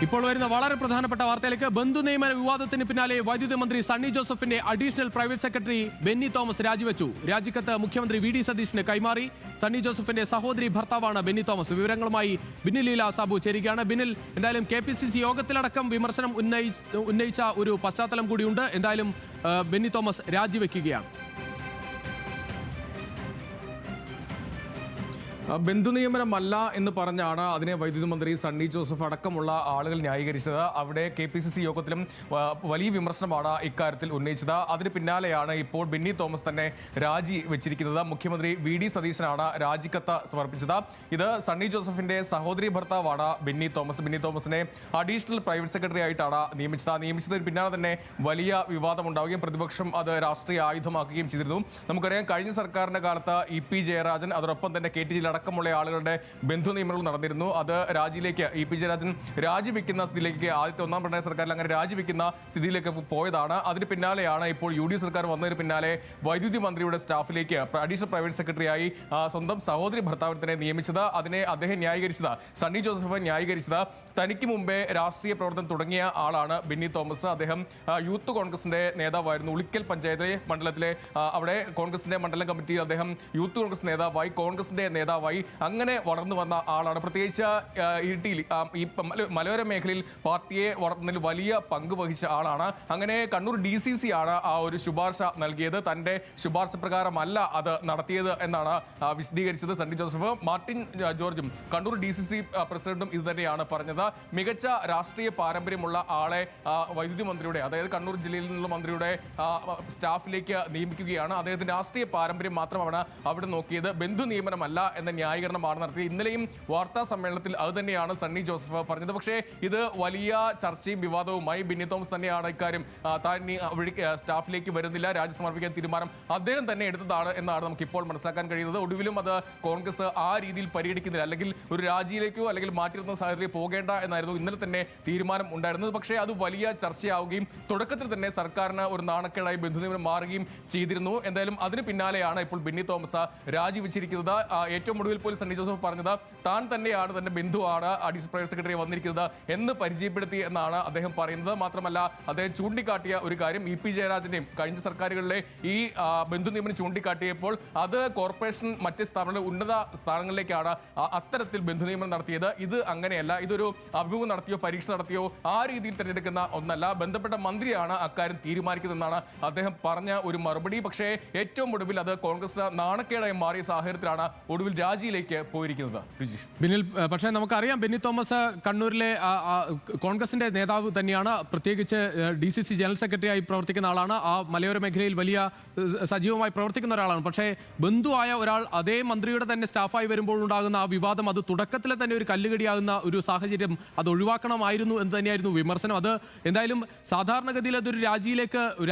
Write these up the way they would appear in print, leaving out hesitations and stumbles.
ഇപ്പോൾ വരുന്ന വളരെ പ്രധാനപ്പെട്ട വാർത്തയിലേക്ക് ബന്ധു നിയമന വിവാദത്തിന് പിന്നാലെ വൈദ്യുതി മന്ത്രി സണ്ണി ജോസഫിന്റെ additional private secretary Benny Thomas രാജിവെച്ചു. രാജിക്കത്ത് മുഖ്യമന്ത്രി വി ഡി സതീശന് കൈമാറി. സണ്ണി ജോസഫിന്റെ സഹോദരി ഭർത്താവാണ് ബെന്നി തോമസ്. വിവരങ്ങളുമായി ബിനിൽ ലീല സാബു ചേരുകയാണ്. ബിനിൽ, എന്തായാലും KPCC യോഗത്തിലടക്കം വിമർശനം ഉന്നയിച്ച ഒരു പശ്ചാത്തലം കൂടിയുണ്ട്. എന്തായാലും ബെന്നി തോമസ് രാജിവെക്കുകയാണ്. ബന്ധുനിയമനമല്ല എന്ന് പറഞ്ഞാണ് അതിനെ വൈദ്യുതി മന്ത്രി സണ്ണി ജോസഫ് അടക്കമുള്ള ആളുകൾ ന്യായീകരിച്ചത്. അവിടെ KPCC യോഗത്തിലും വലിയ വിമർശനമാണ് ഇക്കാര്യത്തിൽ ഉന്നയിച്ചത്. അതിന് പിന്നാലെയാണ് ഇപ്പോൾ ബെന്നി തോമസ് തന്നെ രാജി വെച്ചിരിക്കുന്നത്. മുഖ്യമന്ത്രി വി ഡി സതീശനാണ് രാജിക്കത്ത് സമർപ്പിച്ചത്. ഇത് സണ്ണി ജോസഫിന്റെ സഹോദരി ഭർത്താവാണ് ബെന്നി തോമസ്. ബെന്നി തോമസിനെ അഡീഷണൽ പ്രൈവറ്റ് സെക്രട്ടറി ആയിട്ടാണ് നിയമിച്ചതിന് പിന്നാലെ തന്നെ വലിയ വിവാദമുണ്ടാവുകയും പ്രതിപക്ഷം അത് രാഷ്ട്രീയ ആയുധമാക്കുകയും ചെയ്തിരുന്നു. നമുക്കറിയാം, കഴിഞ്ഞ സർക്കാരിന്റെ കാലത്ത് EP ജയരാജൻ അതോടൊപ്പം തന്നെ KT അടക്കമുള്ള ആളുകളുടെ ബന്ധു നിയമനങ്ങൾ നടന്നിരുന്നു. അത് രാജിയിലേക്ക് EP ജയരാജൻ രാജിവെക്കുന്ന സ്ഥിതിയിലേക്ക് ആദ്യത്തെ ഒന്നാം പിണറായി സർക്കാരിൽ അങ്ങനെ രാജിവെക്കുന്ന സ്ഥിതിയിലേക്ക് പോയതാണ്. അതിന് പിന്നാലെയാണ് ഇപ്പോൾ UDF സർക്കാർ വന്നതിന് പിന്നാലെ വൈദ്യുതി മന്ത്രിയുടെ സ്റ്റാഫിലേക്ക് അഡീഷണൽ പ്രൈവറ്റ് സെക്രട്ടറിയായി സ്വന്തം സഹോദരി ഭർത്താവിനെ തന്നെ നിയമിച്ചത്. അതിനെ അദ്ദേഹം ന്യായീകരിച്ചത്, സണ്ണി ജോസഫ് ന്യായീകരിച്ചത്, തനിക്ക് മുമ്പേ രാഷ്ട്രീയ പ്രവർത്തനം തുടങ്ങിയ ആളാണ് ബെന്നി തോമസ്. അദ്ദേഹം യൂത്ത് കോൺഗ്രസിന്റെ നേതാവായിരുന്നു. ഉളിക്കൽ പഞ്ചായത്തിലെ മണ്ഡലത്തിലെ അവിടെ കോൺഗ്രസിന്റെ മണ്ഡലം കമ്മിറ്റിയിൽ അദ്ദേഹം യൂത്ത് കോൺഗ്രസ് നേതാവായി, കോൺഗ്രസിന്റെ നേതാവായി അങ്ങനെ വളർന്നു വന്ന ആളാണ്. പ്രത്യേകിച്ച് ഇരിട്ടിയിൽ ഈ മലയോര മേഖലയിൽ പാർട്ടിയെ വളർത്തുന്നതിൽ വലിയ പങ്ക് വഹിച്ച ആളാണ്. അങ്ങനെ കണ്ണൂർ DCC ആണ് ആ ഒരു ശുപാർശ നൽകിയത്. തന്റെ ശുപാർശ പ്രകാരമല്ല അത് നടത്തിയത് എന്നാണ് വിശദീകരിച്ചത് സണ്ണി ജോസഫ്. മാർട്ടിൻ ജോർജും കണ്ണൂർ DCC പ്രസിഡന്റും ഇത് തന്നെയാണ് പറഞ്ഞത്. മികച്ച രാഷ്ട്രീയ പാരമ്പര്യമുള്ള ആളെ വൈദ്യുതി മന്ത്രിയുടെ, അതായത് കണ്ണൂർ ജില്ലയിൽ നിന്നുള്ള മന്ത്രിയുടെ സ്റ്റാഫിലേക്ക് നിയമിക്കുകയാണ്. അദ്ദേഹത്തിന്റെ രാഷ്ട്രീയ പാരമ്പര്യം മാത്രമാണ് അവിടെ നോക്കിയത്, ബന്ധു നിയമനമല്ല എന്ന ന്യായീകരണമാണ് നടത്തിയത്. ഇന്നലെയും വാർത്താ സമ്മേളനത്തിൽ അത് തന്നെയാണ് സണ്ണി ജോസഫ് പറഞ്ഞത്. പക്ഷേ ഇത് വലിയ ചർച്ചയും വിവാദവുമായി. ബെന്നി തോമസ് തന്നെയാണ് ഇക്കാര്യം താൻ സ്റ്റാഫിലേക്ക് വരുന്നില്ല, രാജി സമർപ്പിക്കാൻ തീരുമാനം അദ്ദേഹം തന്നെ എടുത്തതാണ് എന്നാണ് നമുക്ക് ഇപ്പോൾ മനസ്സിലാക്കാൻ കഴിയുന്നത്. ഒടുവിലും അത് കോൺഗ്രസ് ആ രീതിയിൽ പരിഗണിക്കുന്നില്ല, അല്ലെങ്കിൽ ഒരു രാജിയിലേക്കോ അല്ലെങ്കിൽ മാറ്റിയിരുന്ന സാഹചര്യത്തിൽ പോകേണ്ട എന്നായിരുന്നു ഇന്നലെ തന്നെ തീരുമാനം ഉണ്ടായിരുന്നത്. പക്ഷേ അത് വലിയ ചർച്ചയാവുകയും തുടക്കത്തിൽ തന്നെ സർക്കാരിന് ഒരു നാണക്കേടായി ബന്ധുനിയമനം മാറുകയും ചെയ്തിരുന്നു. എന്തായാലും അതിന് പിന്നാലെയാണ് ഇപ്പോൾ ബെന്നി തോമസ് രാജിവെച്ചിരിക്കുന്നത്. ഏറ്റവും ഒടുവിൽ പോലും സണ്ണി ജോസഫ് പറഞ്ഞത് താൻ തന്നെയാണ്, തന്റെ ബന്ധുവാണ് അഡീഷണൽ പ്രൈവറ്റ് സെക്രട്ടറി വന്നിരിക്കുന്നത് എന്ന് പരിചയപ്പെടുത്തി എന്നാണ് അദ്ദേഹം പറയുന്നത്. മാത്രമല്ല അദ്ദേഹം ചൂണ്ടിക്കാട്ടിയ ഒരു കാര്യം, EP ജയരാജന്റെയും കഴിഞ്ഞ സർക്കാരുകളിലെ ഈ ബന്ധു നിയമനം ചൂണ്ടിക്കാട്ടിയപ്പോൾ അത് കോർപ്പറേഷൻ മറ്റ് സ്ഥാപനങ്ങളുടെ ഉന്നത സ്ഥാനങ്ങളിലേക്കാണ് അത്തരത്തിൽ ബന്ധു നിയമനം നടത്തിയത്. ഇത് അങ്ങനെയല്ല, ഇതൊരു അഭിമുഖം നടത്തിയോ പരീക്ഷ നടത്തിയോ ആ രീതിയിൽ തിരഞ്ഞെടുക്കുന്ന ഒന്നല്ല, ബന്ധപ്പെട്ട മന്ത്രിയാണ് അക്കാര്യം തീരുമാനിക്കുന്നതെന്നാണ് അദ്ദേഹം പറഞ്ഞ ഒരു മറുപടി. പക്ഷേ ഏറ്റവും ഒടുവിൽ അത് കോൺഗ്രസ് നാണക്കേടായി മാറിയ സാഹചര്യത്തിലാണ് ഒടുവിൽ രാജിയിലേക്ക് പോയിരിക്കുന്നത്. ബിനിൽ, പക്ഷേ നമുക്കറിയാം ബെന്നി തോമസ് കണ്ണൂരിലെ കോൺഗ്രസിന്റെ നേതാവ് തന്നെയാണ്. പ്രത്യേകിച്ച് DCC ജനറൽ സെക്രട്ടറി ആയി പ്രവർത്തിക്കുന്ന ആളാണ്. ആ മലയോര മേഖലയിൽ വലിയ സജീവമായി പ്രവർത്തിക്കുന്ന ഒരാളാണ്. പക്ഷേ ബന്ധുവായ ഒരാൾ അതേ മന്ത്രിയുടെ തന്നെ സ്റ്റാഫായി വരുമ്പോഴുണ്ടാകുന്ന ആ വിവാദം, അത് തുടക്കത്തിലെ തന്നെ ഒരു കല്ലുകടിയാകുന്ന ഒരു സാഹചര്യം, അത് ഒഴിവാക്കണമായിരുന്നു എന്ന് തന്നെയായിരുന്നു വിമർശനം. അത് എന്തായാലും സാധാരണഗതിയിൽ അതൊരു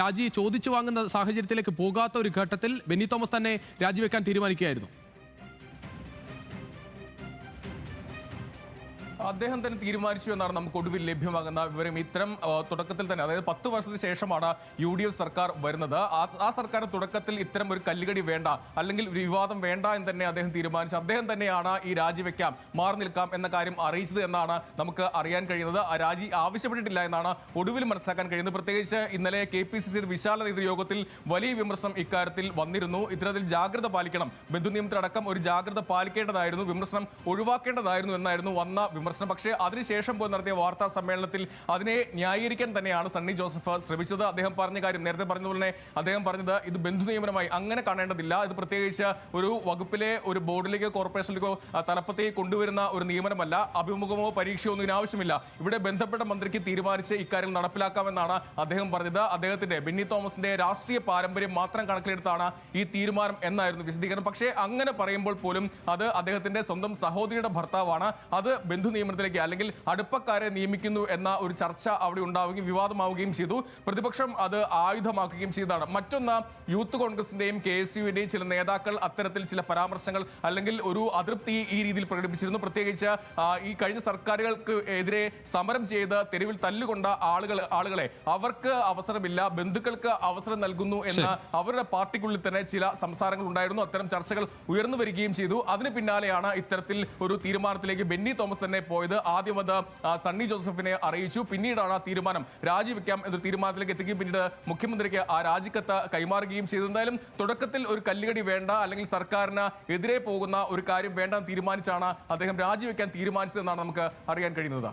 രാജി ചോദിച്ചു വാങ്ങുന്ന സാഹചര്യത്തിലേക്ക് പോകാത്ത ഒരു ഘട്ടത്തിൽ ബെന്നി തോമസ് തന്നെ രാജിവെക്കാൻ തീരുമാനിക്കുകയായിരുന്നു. അദ്ദേഹം തന്നെ തീരുമാനിച്ചു എന്നാണ് നമുക്ക് ഒടുവിൽ ലഭ്യമാകുന്ന വിവരം. ഇത്തരം തുടക്കത്തിൽ തന്നെ, അതായത് 10 വർഷത്തിന് ശേഷമാണ് UDF സർക്കാർ വരുന്നത്. ആ സർക്കാർ തുടക്കത്തിൽ ഇത്തരം ഒരു കല്ലുകടി വേണ്ട, അല്ലെങ്കിൽ ഒരു വിവാദം വേണ്ട എന്ന് തന്നെ അദ്ദേഹം തീരുമാനിച്ചു. അദ്ദേഹം തന്നെയാണ് ഈ രാജിവെക്കാം, മാറി നിൽക്കാം എന്ന കാര്യം അറിയിച്ചത് എന്നാണ് നമുക്ക് അറിയാൻ കഴിയുന്നത്. ആ രാജി ആവശ്യപ്പെട്ടിട്ടില്ല എന്നാണ് ഒടുവിൽ മനസ്സിലാക്കാൻ കഴിയുന്നത്. പ്രത്യേകിച്ച് ഇന്നലെ KPCC വിശാല നേതൃയോഗത്തിൽ വലിയ വിമർശനം ഇക്കാര്യത്തിൽ വന്നിരുന്നു. ഇത്തരത്തിൽ ജാഗ്രത പാലിക്കണം, ബന്ധു നിയമത്തിലടക്കം ഒരു ജാഗ്രത പാലിക്കേണ്ടതായിരുന്നു, വിമർശനം ഒഴിവാക്കേണ്ടതായിരുന്നു എന്നായിരുന്നു വന്ന വിമർശനം. പക്ഷേ അതിനുശേഷം പോയി നടത്തിയ വാർത്താ സമ്മേളനത്തിൽ അതിനെ ന്യായീകരിക്കാൻ തന്നെയാണ് സണ്ണി ജോസഫ് ശ്രമിച്ചത്. അദ്ദേഹം പറഞ്ഞ കാര്യം, നേരത്തെ പറഞ്ഞതുപോലെ തന്നെ അദ്ദേഹം പറഞ്ഞത്, ഇത് ബന്ധു നിയമനമായി അങ്ങനെ കാണേണ്ടതില്ല, ഇത് പ്രത്യേകിച്ച് ഒരു വകുപ്പിലെ ഒരു ബോർഡിലേക്കോ കോർപ്പറേഷനിലേക്കോ തലപ്പത്തേക്ക് കൊണ്ടുവരുന്ന ഒരു നിയമനമല്ല, അഭിമുഖമോ പരീക്ഷയോ ഒന്നും ഇതിനാവശ്യമില്ല, ഇവിടെ ബന്ധപ്പെട്ട മന്ത്രിക്ക് തീരുമാനിച്ച് ഇക്കാര്യം നടപ്പിലാക്കാമെന്നാണ് അദ്ദേഹം പറഞ്ഞത്. അദ്ദേഹത്തിന്റെ ബെന്നി തോമസിന്റെ രാഷ്ട്രീയ പാരമ്പര്യം മാത്രം കണക്കിലെടുത്താണ് ഈ തീരുമാനം എന്നായിരുന്നു വിശദീകരണം. പക്ഷേ അങ്ങനെ പറയുമ്പോൾ പോലും അത് അദ്ദേഹത്തിന്റെ സ്വന്തം സഹോദരിയുടെ ഭർത്താവാണ്. അത് ബന്ധു നിയമനത്തിലേക്ക് അല്ലെങ്കിൽ അടുപ്പക്കാരെ നിയമിക്കുന്നു എന്ന ഒരു ചർച്ച അവിടെ ഉണ്ടാവുകയും വിവാദമാവുകയും ചെയ്തു. പ്രതിപക്ഷം അത് ആയുധമാക്കുകയും ചെയ്തതാണ്. മറ്റൊന്ന്, യൂത്ത് കോൺഗ്രസിന്റെയും KSUവിന്റെയും ചില നേതാക്കൾ അത്തരത്തിൽ ചില പരാമർശങ്ങൾ അല്ലെങ്കിൽ ഒരു അതൃപ്തി ഈ രീതിയിൽ പ്രകടിപ്പിച്ചിരുന്നു. പ്രത്യേകിച്ച് ഈ കഴിഞ്ഞ സർക്കാരുകൾക്ക് എതിരെ സമരം ചെയ്ത് തെരുവിൽ തല്ലുകൊണ്ട ആളുകളെ അവർക്ക് അവസരമില്ല, ബന്ധുക്കൾക്ക് അവസരം നൽകുന്നു എന്ന അവരുടെ പാർട്ടിക്കുള്ളിൽ തന്നെ ചില സംസാരങ്ങൾ ഉണ്ടായിരുന്നു. അത്തരം ചർച്ചകൾ ഉയർന്നു വരികയും ചെയ്തു. അതിന് പിന്നാലെയാണ് ഇത്തരത്തിൽ ഒരു തീരുമാനത്തിലേക്ക് ബെന്നി തോമസ് തന്നെ പോയത്. ആദ്യം അത് സണ്ണി ജോസഫിനെ അറിയിച്ചു, പിന്നീടാണ് ആ തീരുമാനം രാജിവെക്കാം എന്ന തീരുമാനത്തിലേക്ക് എത്തുകയും പിന്നീട് മുഖ്യമന്ത്രിക്ക് ആ രാജിക്കത്ത് കൈമാറുകയും ചെയ്തു. എന്തായാലും തുടക്കത്തിൽ ഒരു കല്ലുകടി വേണ്ട, അല്ലെങ്കിൽ സർക്കാരിന് എതിരെ പോകുന്ന ഒരു കാര്യം വേണ്ടെന്ന് തീരുമാനിച്ചാണ് അദ്ദേഹം രാജിവെക്കാൻ തീരുമാനിച്ചതെന്നാണ് നമുക്ക് അറിയാൻ കഴിയുന്നത്.